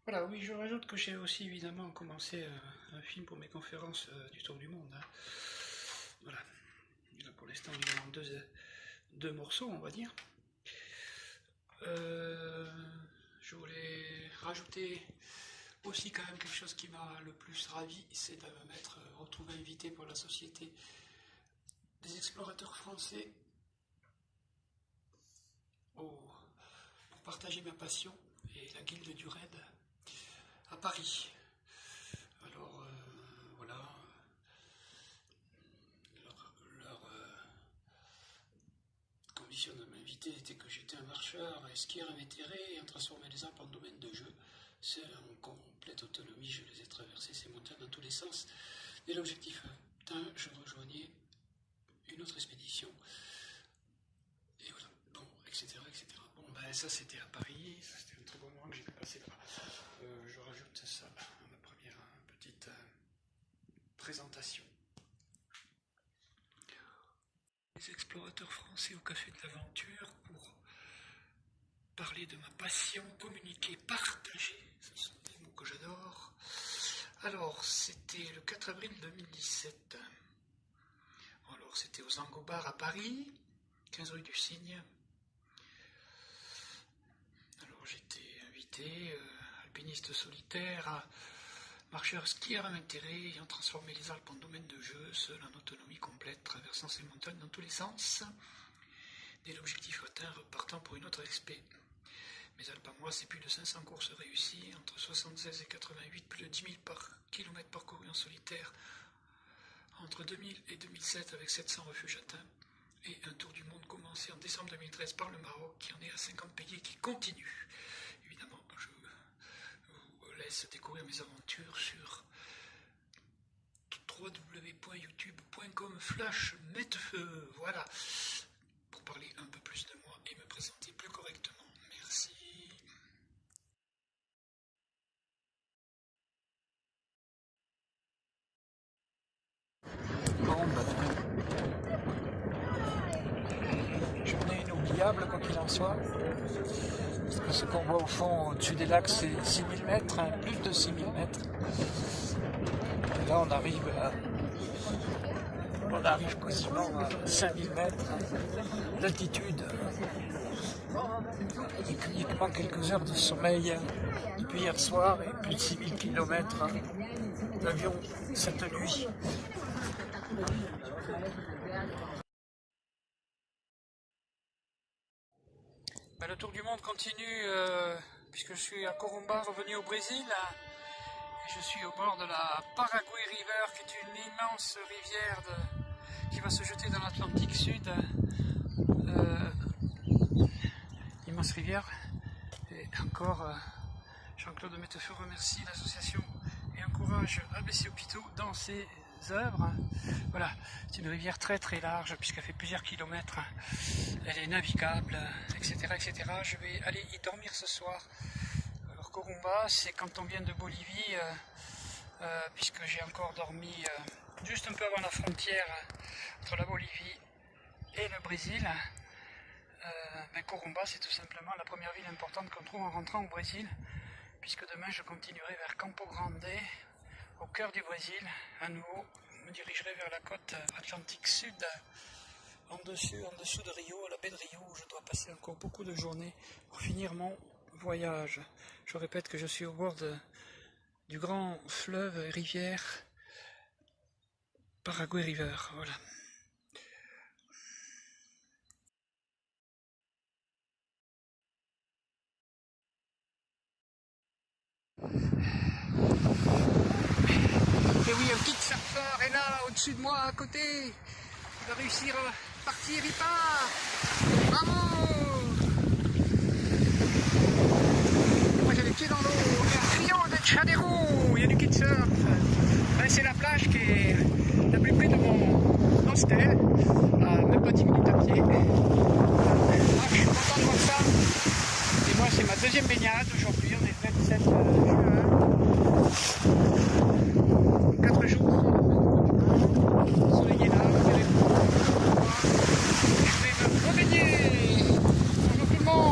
Voilà, oui, je rajoute que j'ai aussi évidemment commencé un film pour mes conférences du Tour du Monde. Hein. Voilà. Il a pour l'instant évidemment deux morceaux, on va dire. Je voulais rajouter aussi quand même quelque chose qui m'a le plus ravi, c'est de m'être retrouvé invité pour la Société des explorateurs français pour partager ma passion et la guilde du raid à Paris. Alors voilà, leur condition de m'inviter était que j'étais un marcheur et skieur invétéré ayant transformé les Alpes en domaine de jeu. Seul en complète autonomie, je les ai traversés ces montagnes dans tous les sens. Dès l'objectif atteint, je rejoignais une autre expédition. Et voilà, bon, etc. Bon, ben ça c'était à Paris, c'était un très bon moment que j'ai pu passer là-bas. Je rajoute ça à ma première petite présentation. Les explorateurs français au Café de l'Aventure pour parler de ma passion, communiquer, partager, ce sont des mots que j'adore. Alors, c'était le 4 avril 2017. Alors, c'était aux Angobars à Paris, 15 rue du Cygne. Alors, j'étais invité, alpiniste solitaire, marcheur skieur invétéré, ayant transformé les Alpes en domaine de jeu, seul en autonomie complète, traversant ces montagnes dans tous les sens. Dès l'objectif atteint, repartant pour une autre expé. Mes Alpes à moi, c'est plus de 500 courses réussies, entre 76 et 88, plus de 10 000 km parcourus en solitaire, entre 2000 et 2007 avec 700 refuges atteints, et un tour du monde commencé en décembre 2013 par le Maroc, qui en est à 50 pays et qui continue. Évidemment, je vous laisse découvrir mes aventures sur www.youtube.com/mettefeu. Voilà, pour parler un peu plus de moi et me présenter plus correctement. Merci. Bon, journée inoubliable, quoi qu'il en soit. Parce que ce qu'on voit au fond, au-dessus des lacs, c'est 6000 mètres, hein, plus de 6000 mètres. Et là, on arrive quasiment à 5000 mètres d'altitude. Uniquement quelques heures de sommeil depuis hier soir et plus de 6000 km d'avion cette nuit. Ben, le tour du monde continue puisque je suis à Corumbá, revenu au Brésil. Et je suis au bord de la Paraguay River, qui est une immense rivière qui va se jeter dans l'Atlantique Sud. Immense rivière. Et encore, Jean-Claude Mettefeu remercie l'association et encourage ABC Hôpitaux dans ses œuvres. Voilà, c'est une rivière très très large puisqu'elle fait plusieurs kilomètres. Elle est navigable, etc., etc. Je vais aller y dormir ce soir. Alors Corumbá, c'est quand on vient de Bolivie, puisque j'ai encore dormi juste un peu avant la frontière entre la Bolivie et le Brésil. Mais Corumbá, c'est tout simplement la première ville importante qu'on trouve en rentrant au Brésil, puisque demain je continuerai vers Campo Grande, au cœur du Brésil. À nouveau, je me dirigerai vers la côte Atlantique Sud, en dessous de Rio, la baie de Rio, où je dois passer encore beaucoup de journées pour finir mon voyage. Je répète que je suis au bord du grand fleuve et rivière Paraguay River. Voilà. Et oui, un petit surfeur est là, au-dessus de moi, à côté. Il va réussir à partir, il part. Bravo! Moi j'ai les pieds dans l'eau. Rio de Janeiro, il y a du kitesurf. Ben, c'est la plage qui est la plus près de mon hostel, à même pas 10 minutes à pied. Ah, je suis content de voir ça. Et moi c'est ma deuxième baignade aujourd'hui, on est le 27 juin. 4 jours. Le soleil est là, vous verrez. Je vais me rebaigner. Bonjour tout le monde.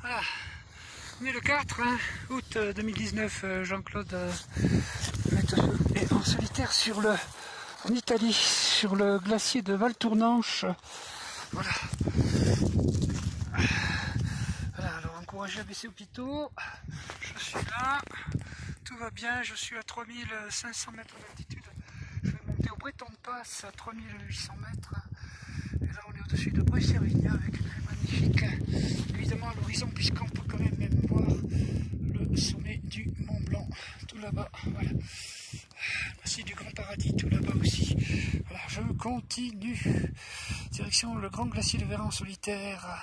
Voilà. On est le 4 août 2019, Jean-Claude Métefeu est en solitaire en Italie, sur le glacier de Val Tournanche. Voilà. Voilà, alors encouragé à baisser au pitot. Je suis là, tout va bien, je suis à 3500 mètres d'altitude. Je vais monter au Breton de Passe à 3800 mètres. Et là on est au-dessus de Bruxelles avec une vue magnifique, évidemment à l'horizon, puisqu'on peut quand même voir le sommet du Mont Blanc, tout là-bas, voilà. Voici du Grand Paradis, tout là-bas aussi. Voilà, je continue, direction le grand glacier de Verran solitaire.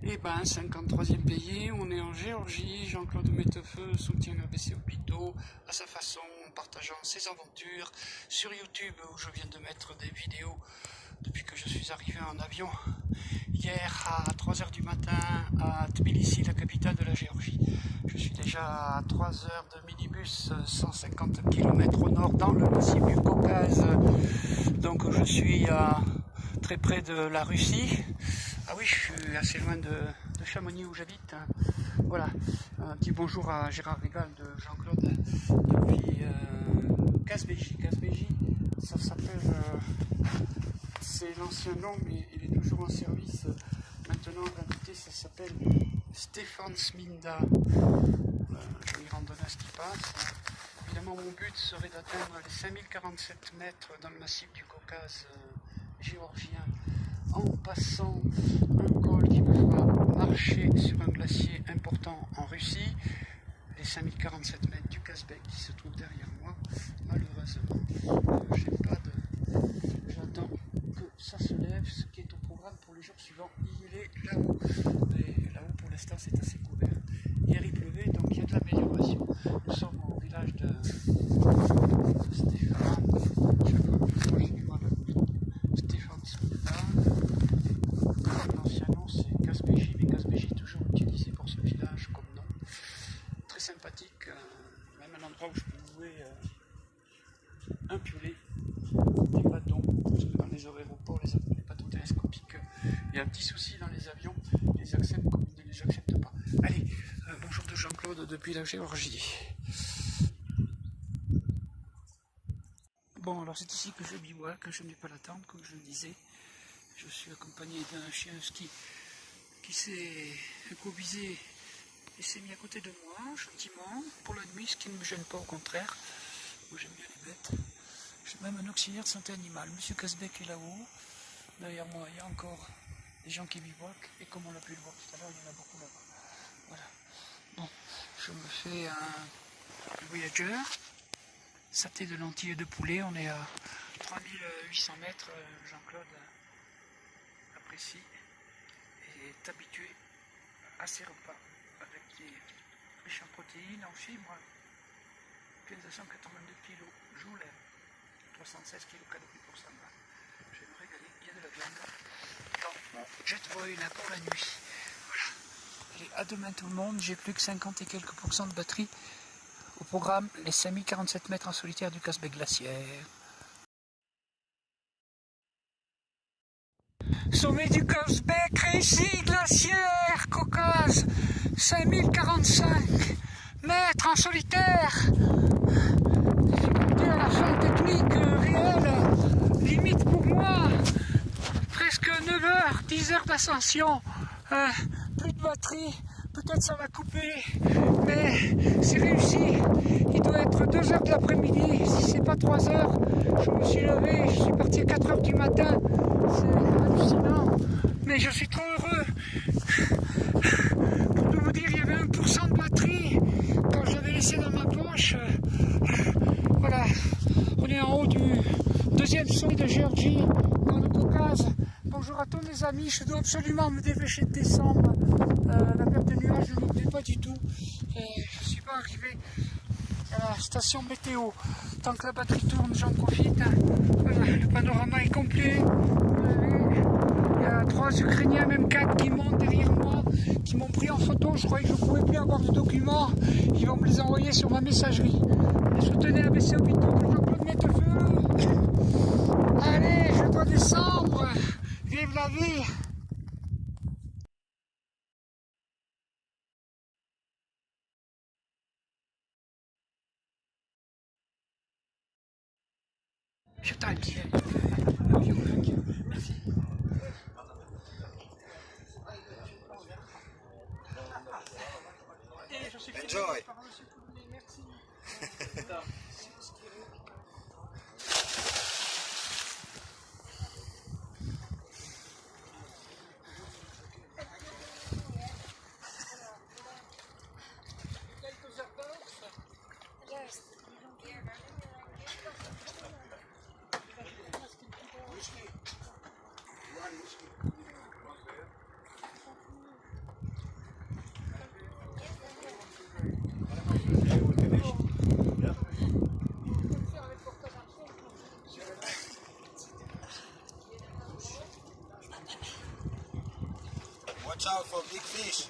Et ben, 53e pays, on est en Géorgie. Jean-Claude Métefeu soutient l'ABC Hôpitaux à sa façon, en partageant ses aventures sur YouTube, où je viens de mettre des vidéos depuis que je suis arrivé en avion hier à 3h du matin à Tbilissi, la capitale de la Géorgie. Je suis déjà à 3 heures de minibus, 150 km au nord, dans le massif du Caucase. Donc je suis très près de la Russie. Ah oui, je suis assez loin de Chamonix où j'habite. Voilà, un petit bonjour à Gérard Régal de Jean-Claude depuis Kazbegi. Kazbegi, ça s'appelle, c'est l'ancien nom, mais il est toujours en service. Maintenant, l'invité, ça s'appelle Stefan Sminda. Je vais rendre là ce qui passe. Évidemment, mon but serait d'atteindre les 5047 mètres dans le massif du Caucase géorgien, en passant un col qui me fera marcher sur un glacier important en Russie, les 5047 mètres du Kazbek qui se trouve derrière moi. Malheureusement, j'attends que ça se lève, ce qui est au programme pour les jours suivants. Il est là-haut, mais là-haut pour l'instant c'est assez couvert. Hier il pleuvait, donc il y a de l'amélioration. Nous sommes au village de Stéphane. Stéphane Smilda. L'ancien nom c'est Kazbegi, mais Kazbegi est toujours utilisé pour ce village comme nom. Très sympathique, même un endroit où je peux louer un piolet, des bâtons, parce que dans les aéroports, les bâtons télescopiques, il y a un petit souci dans les avions, ils les acceptent comme ils ne les acceptent pas. Allez, bonjour de Jean-Claude depuis la Géorgie. Bon, alors c'est ici que je bivouac, que je n'ai pas l'attente, comme je le disais. Je suis accompagné d'un chien husky qui s'est écovisé et s'est mis à côté de moi, gentiment, pour la nuit, ce qui ne me gêne pas, au contraire. Moi j'aime bien les bêtes. J'ai même un auxiliaire de santé animale. Monsieur Kazbek est là-haut. Derrière moi, il y a encore des gens qui bivouaquent. Et comme on l'a pu le voir tout à l'heure, il y en a beaucoup là-bas. Voilà. Bon, je me fais un Voyager. Saté de lentilles et de poulet. On est à 3800 mètres. Jean-Claude apprécie et est habitué à ces repas avec des riches en protéines, en fibres. 15 à 182 kg, je vous lève. 316 kcal pour ça. Je vais me régaler, il y a de la viande dans mon jet boil pour la nuit. Voilà. Allez, à demain tout le monde, j'ai plus que 50 et quelques % de batterie. Au programme, les 5047 mètres en solitaire du Kazbek glaciaire. Sommet du Kazbek, récit glaciaire, Caucase, 5045 mètres en solitaire. Difficulté à la fin technique réelle, limite pour moi, presque 9 heures, 10 heures d'ascension, plus de batterie. Peut-être ça va couper, mais c'est réussi. Il doit être 2 heures de l'après-midi, si c'est pas 3 heures. Je me suis levé, je suis parti à 4 heures du matin. C'est hallucinant, mais je suis trop heureux. Pour tout vous dire, il y avait 1% de batterie quand je l'avais laissé dans ma poche. Voilà, on est en haut du 2e sommet de Géorgie, dans le Caucase. Bonjour à tous mes amis, je dois absolument me dépêcher de descendre. La perte de nuages, je ne l'oublie pas du tout. Je ne suis pas arrivé à la station météo. Tant que la batterie tourne, j'en profite. Voilà, le panorama est complet. Il y a 3 Ukrainiens, même 4 qui montent derrière moi, qui m'ont pris en photo. Je croyais que je ne pouvais plus avoir de documents. Ils vont me les envoyer sur ma messagerie. Soutenez l'ABC Hôpitaux de Jean-Claude Métefeu. Allez, je dois descendre. Vive la vie! T'as un petit avion. Merci. Et je suis Enjoy. par monsieur Poulounet, merci. Quelques heures d'avance. Watch out for big fish.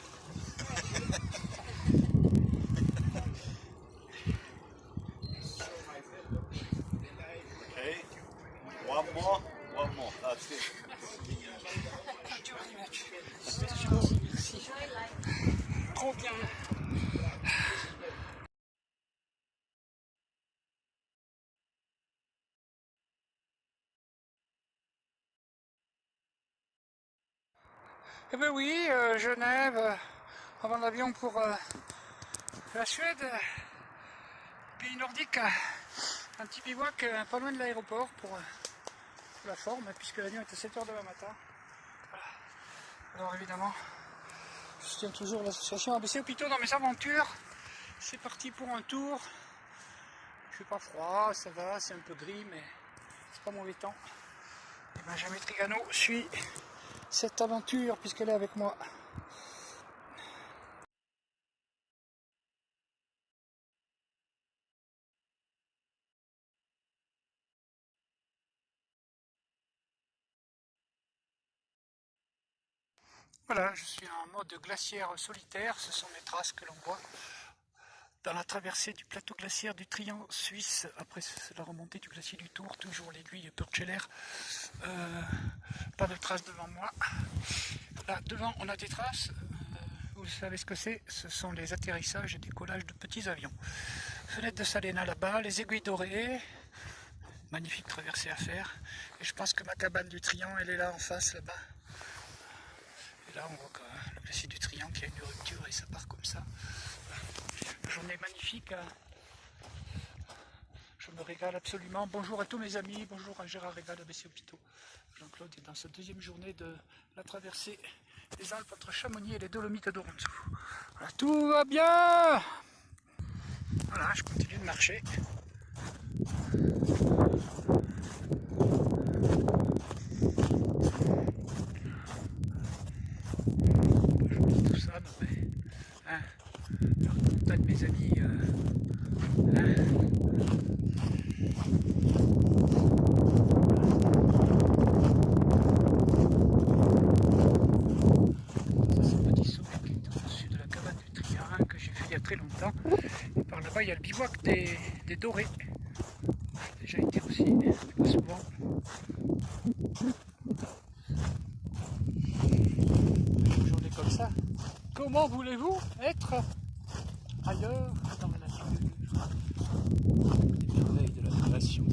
Okay. One more. That's it. Merci. Trop bien. Eh ben oui, Genève, avant l'avion pour la Suède, pays nordique, un petit bivouac pas loin de l'aéroport pour la forme, puisque l'avion est à 7 h demain matin. Voilà. Alors évidemment, je soutiens toujours l'association ABC Hôpitaux dans mes aventures. C'est parti pour un tour. Il fait pas froid, ça va, c'est un peu gris, mais c'est pas mauvais temps. Et Benjamin Trigano suit cette aventure puisqu'elle est avec moi. Voilà, je suis en mode glaciaire solitaire, ce sont les traces que l'on voit dans la traversée du plateau glaciaire du Trian suisse, après la remontée du glacier du Tour, toujours l'aiguille Purcheller. Pas de traces devant moi. Là, devant, on a des traces. Vous savez ce que c'est? Ce sont les atterrissages et décollages de petits avions. Fenêtre de Salena là-bas, les aiguilles dorées. Magnifique traversée à faire. Et je pense que ma cabane du Trian, elle est là en face, là-bas. Et là, on voit le glacier du Trian qui a une rupture et ça part comme ça. Journée magnifique. Je me régale absolument. Bonjour à tous mes amis. Bonjour à Gérard Régal d'ABC Hôpitaux. Jean-Claude est dans sa deuxième journée de la traversée des Alpes entre Chamonix et les Dolomites d'Auronzo. Voilà, tout va bien. Voilà, je continue de marcher. Je vous dis tout ça, non mais... Hein, je recontacte mes amis... très longtemps. Et par là-bas, il y a le bivouac des dorés. J'ai déjà été aussi, pas souvent. Une journée comme ça. Comment voulez-vous être ailleurs dans la nature? Les merveilles de la création.